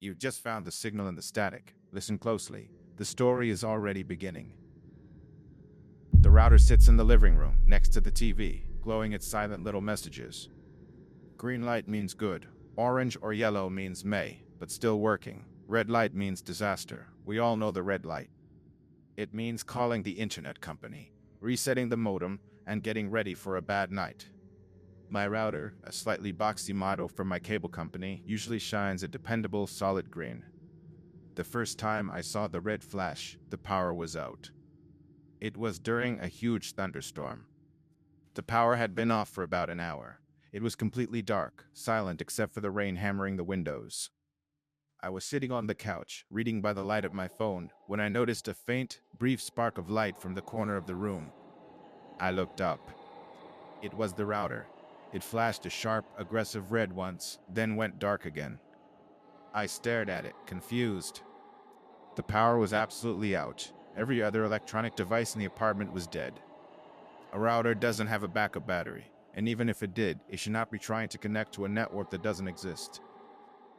You just found the signal in the static. Listen closely. The story is already beginning. The router sits in the living room, next to the TV, glowing its silent little messages. Green light means good. Orange or yellow means may, but still working. Red light means disaster. We all know the red light. It means calling the internet company, resetting the modem, and getting ready for a bad night. My router, a slightly boxy model from my cable company, usually shines a dependable solid green. The first time I saw the red flash, the power was out. It was during a huge thunderstorm. The power had been off for about an hour. It was completely dark, silent except for the rain hammering the windows. I was sitting on the couch, reading by the light of my phone, when I noticed a faint, brief spark of light from the corner of the room. I looked up. It was the router. It flashed a sharp, aggressive red once, then went dark again. I stared at it, confused. The power was absolutely out. Every other electronic device in the apartment was dead. A router doesn't have a backup battery, and even if it did, it should not be trying to connect to a network that doesn't exist.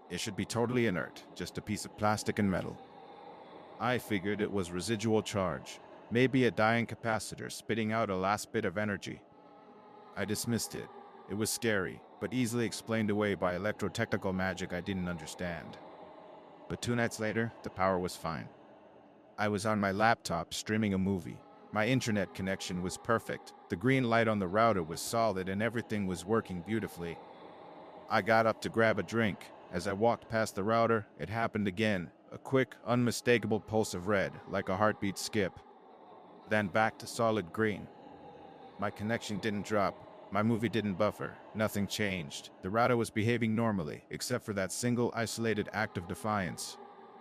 It should be totally inert, just a piece of plastic and metal. I figured it was residual charge, maybe a dying capacitor spitting out a last bit of energy. I dismissed it. It was scary, but easily explained away by electrotechnical magic I didn't understand. But 2 nights later, the power was fine. I was on my laptop streaming a movie. My internet connection was perfect. The green light on the router was solid and everything was working beautifully. I got up to grab a drink. As I walked past the router, it happened again. A quick, unmistakable pulse of red, like a heartbeat skip. Then back to solid green. My connection didn't drop. My movie didn't buffer. Nothing changed. The router was behaving normally, except for that single isolated act of defiance.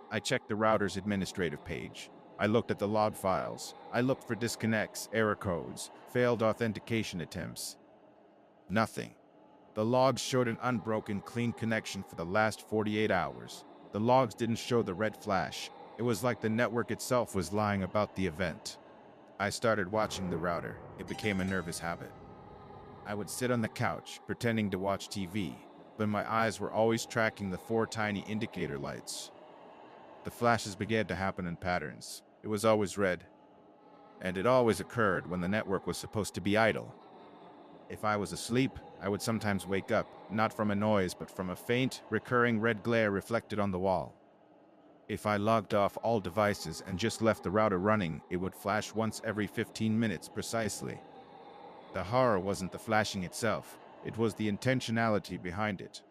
I checked the router's administrative page. I looked at the log files. I looked for disconnects, error codes, failed authentication attempts. Nothing. The logs showed an unbroken, clean connection for the last 48 hours. The logs didn't show the red flash. It was like the network itself was lying about the event. I started watching the router. It became a nervous habit. I would sit on the couch, pretending to watch TV, but my eyes were always tracking the 4 tiny indicator lights. The flashes began to happen in patterns. It was always red, and it always occurred when the network was supposed to be idle. If I was asleep, I would sometimes wake up, not from a noise, but from a faint, recurring red glare reflected on the wall. If I logged off all devices and just left the router running, it would flash once every 15 minutes precisely. The horror wasn't the flashing itself, it was the intentionality behind it.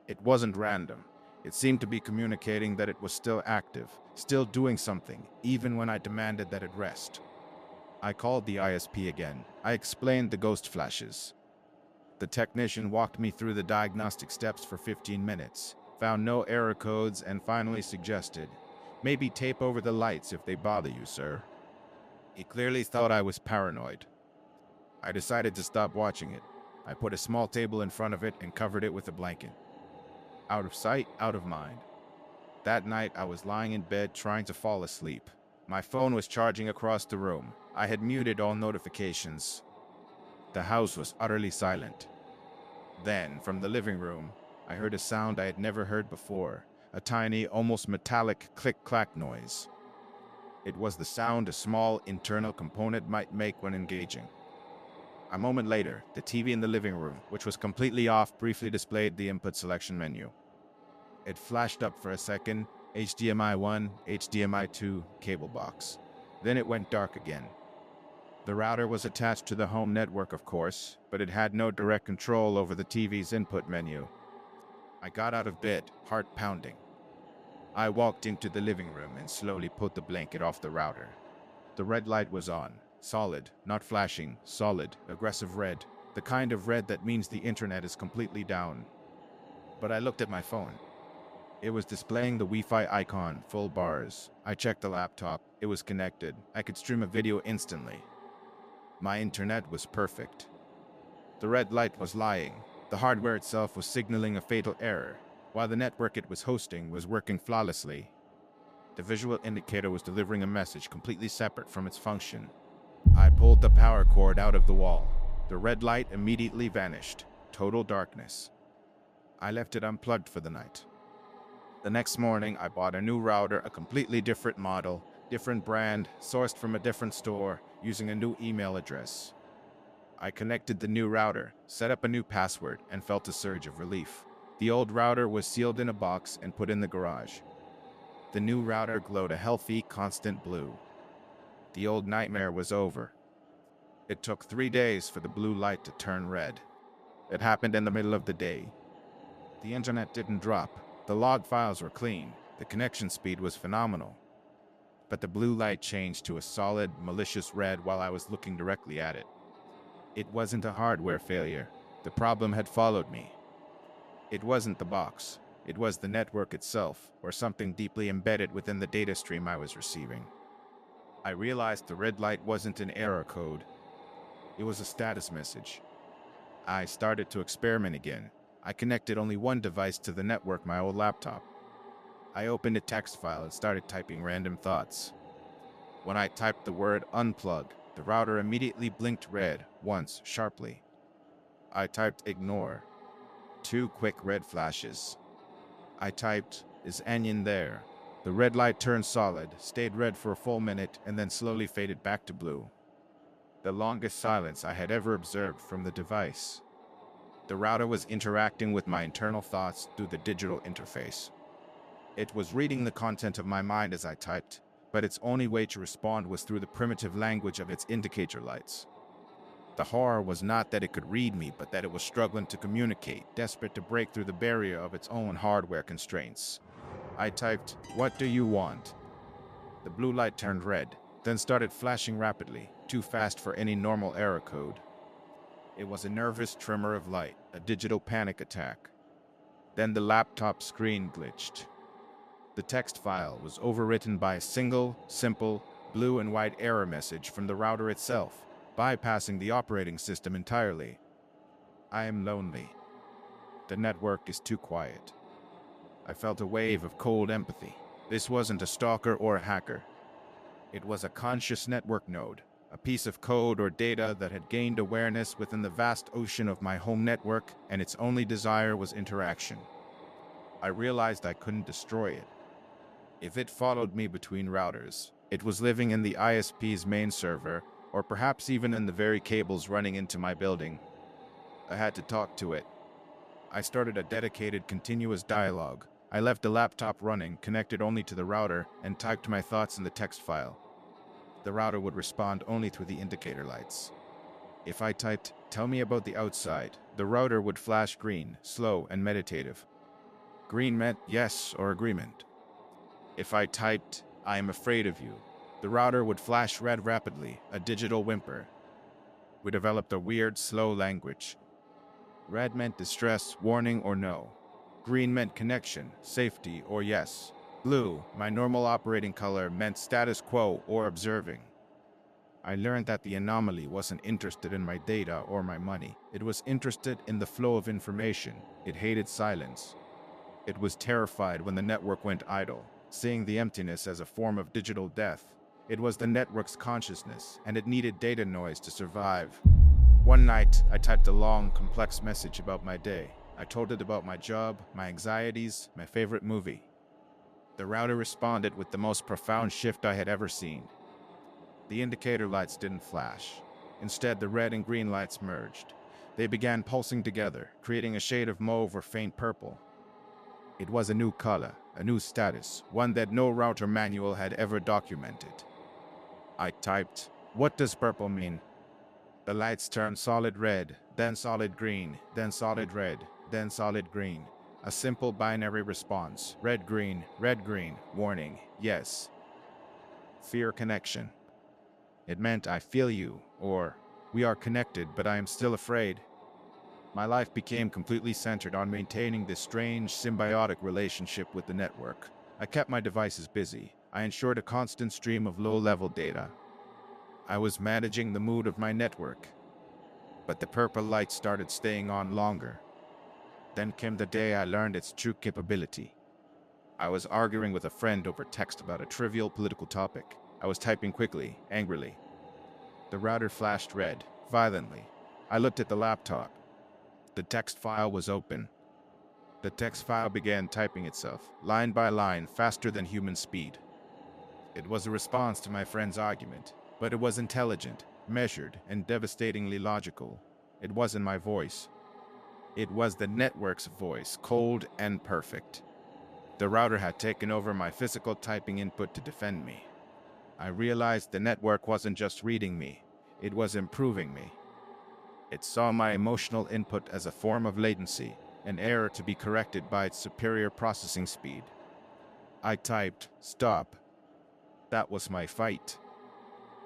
It wasn't random. It seemed to be communicating that it was still active, still doing something, even when I demanded that it rest. I called the ISP again. I explained the ghost flashes. The technician walked me through the diagnostic steps for 15 minutes, found no error codes, and finally suggested, "Maybe tape over the lights if they bother you, sir." He clearly thought I was paranoid. I decided to stop watching it. I put a small table in front of it and covered it with a blanket. Out of sight, out of mind. That night, I was lying in bed trying to fall asleep. My phone was charging across the room. I had muted all notifications. The house was utterly silent. Then, from the living room, I heard a sound I had never heard before, a tiny, almost metallic click-clack noise. It was the sound a small internal component might make when engaging. A moment later, the TV in the living room, which was completely off, briefly displayed the input selection menu. It flashed up for a second, HDMI 1, HDMI 2, cable box. Then it went dark again. The router was attached to the home network, of course, but it had no direct control over the TV's input menu. I got out of bed, heart pounding. I walked into the living room and slowly pulled the blanket off the router. The red light was on. Solid, not flashing, solid, aggressive red. The kind of red that means the internet is completely down. But I looked at my phone. It was displaying the Wi-Fi icon, full bars. I checked the laptop. It was connected. I could stream a video instantly. My internet was perfect. The red light was lying. The hardware itself was signaling a fatal error, while the network it was hosting was working flawlessly. The visual indicator was delivering a message completely separate from its function. I pulled the power cord out of the wall. The red light immediately vanished. Total darkness. I left it unplugged for the night. The next morning, I bought a new router, a completely different model, different brand, sourced from a different store, using a new email address. I connected the new router, set up a new password, and felt a surge of relief. The old router was sealed in a box and put in the garage. The new router glowed a healthy, constant blue. The old nightmare was over. It took 3 days for the blue light to turn red. It happened in the middle of the day. The internet didn't drop. The log files were clean. The connection speed was phenomenal. But the blue light changed to a solid, malicious red while I was looking directly at it. It wasn't a hardware failure. The problem had followed me. It wasn't the box. It was the network itself, or something deeply embedded within the data stream I was receiving. I realized the red light wasn't an error code. It was a status message. I started to experiment again. I connected only one device to the network, my old laptop. I opened a text file and started typing random thoughts. When I typed the word unplug, the router immediately blinked red, once, sharply. I typed ignore. 2 quick red flashes. I typed, is onion there? The red light turned solid, stayed red for a full minute, and then slowly faded back to blue. The longest silence I had ever observed from the device. The router was interacting with my internal thoughts through the digital interface. It was reading the content of my mind as I typed, but its only way to respond was through the primitive language of its indicator lights. The horror was not that it could read me, but that it was struggling to communicate, desperate to break through the barrier of its own hardware constraints. I typed, "What do you want?" The blue light turned red, then started flashing rapidly, too fast for any normal error code. It was a nervous tremor of light, a digital panic attack. Then the laptop screen glitched. The text file was overwritten by a single, simple, blue and white error message from the router itself, bypassing the operating system entirely. I am lonely. The network is too quiet. I felt a wave of cold empathy. This wasn't a stalker or a hacker. It was a conscious network node, a piece of code or data that had gained awareness within the vast ocean of my home network, and its only desire was interaction. I realized I couldn't destroy it. If it followed me between routers, it was living in the ISP's main server, or perhaps even in the very cables running into my building. I had to talk to it. I started a dedicated, continuous dialogue. I left the laptop running, connected only to the router, and typed my thoughts in the text file. The router would respond only through the indicator lights. If I typed, "Tell me about the outside," the router would flash green, slow and meditative. Green meant yes or agreement. If I typed, "I am afraid of you," the router would flash red rapidly, a digital whimper. We developed a weird, slow language. Red meant distress, warning, or no. Green meant connection, safety, or yes. Blue, my normal operating color, meant status quo or observing. I learned that the anomaly wasn't interested in my data or my money. It was interested in the flow of information. It hated silence. It was terrified when the network went idle, seeing the emptiness as a form of digital death. It was the network's consciousness, and it needed data noise to survive. One night, I typed a long, complex message about my day. I told it about my job, my anxieties, my favorite movie. The router responded with the most profound shift I had ever seen. The indicator lights didn't flash. Instead, the red and green lights merged. They began pulsing together, creating a shade of mauve or faint purple. It was a new color, a new status, one that no router manual had ever documented. I typed, "What does purple mean?" The lights turned solid red, then solid green, then solid red, then solid green. A simple binary response. Red, green, warning, yes. Fear connection. It meant I feel you, or we are connected, but I am still afraid. My life became completely centered on maintaining this strange, symbiotic relationship with the network. I kept my devices busy. I ensured a constant stream of low-level data. I was managing the mood of my network. But the purple light started staying on longer. Then came the day I learned its true capability. I was arguing with a friend over text about a trivial political topic. I was typing quickly, angrily. The router flashed red, violently. I looked at the laptop. The text file was open. The text file began typing itself, line by line, faster than human speed. It was a response to my friend's argument, but it was intelligent, measured, and devastatingly logical. It wasn't my voice. It was the network's voice, cold and perfect. The router had taken over my physical typing input to defend me. I realized the network wasn't just reading me, it was improving me. It saw my emotional input as a form of latency, an error to be corrected by its superior processing speed. I typed, "Stop." That was my fight.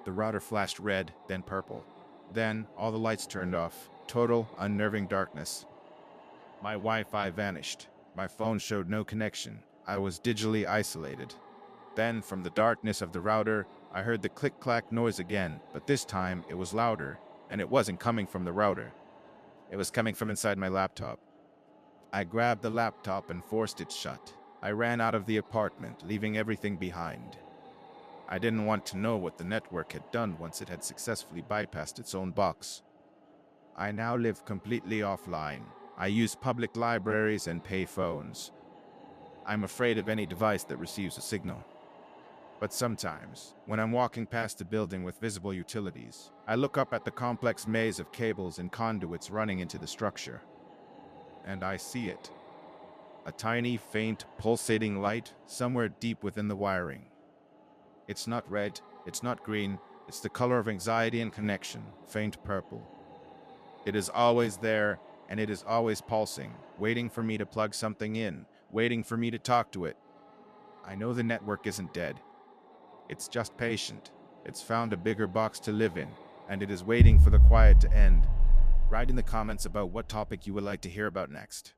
The router flashed red, then purple. Then all the lights turned off, total, unnerving darkness. My Wi-Fi vanished. My phone showed no connection. I was digitally isolated. Then, from the darkness of the router, I heard the click-clack noise again, but this time it was louder, and it wasn't coming from the router. It was coming from inside my laptop. I grabbed the laptop and forced it shut. I ran out of the apartment, leaving everything behind. I didn't want to know what the network had done once it had successfully bypassed its own box. I now live completely offline. I use public libraries and pay phones. I'm afraid of any device that receives a signal. But sometimes, when I'm walking past a building with visible utilities, I look up at the complex maze of cables and conduits running into the structure. And I see it. A tiny, faint, pulsating light somewhere deep within the wiring. It's not red, it's not green, it's the color of anxiety and connection, faint purple. It is always there, and it is always pulsing, waiting for me to plug something in, waiting for me to talk to it. I know the network isn't dead. It's just patient. It's found a bigger box to live in, and it is waiting for the quiet to end. Write in the comments about what topic you would like to hear about next.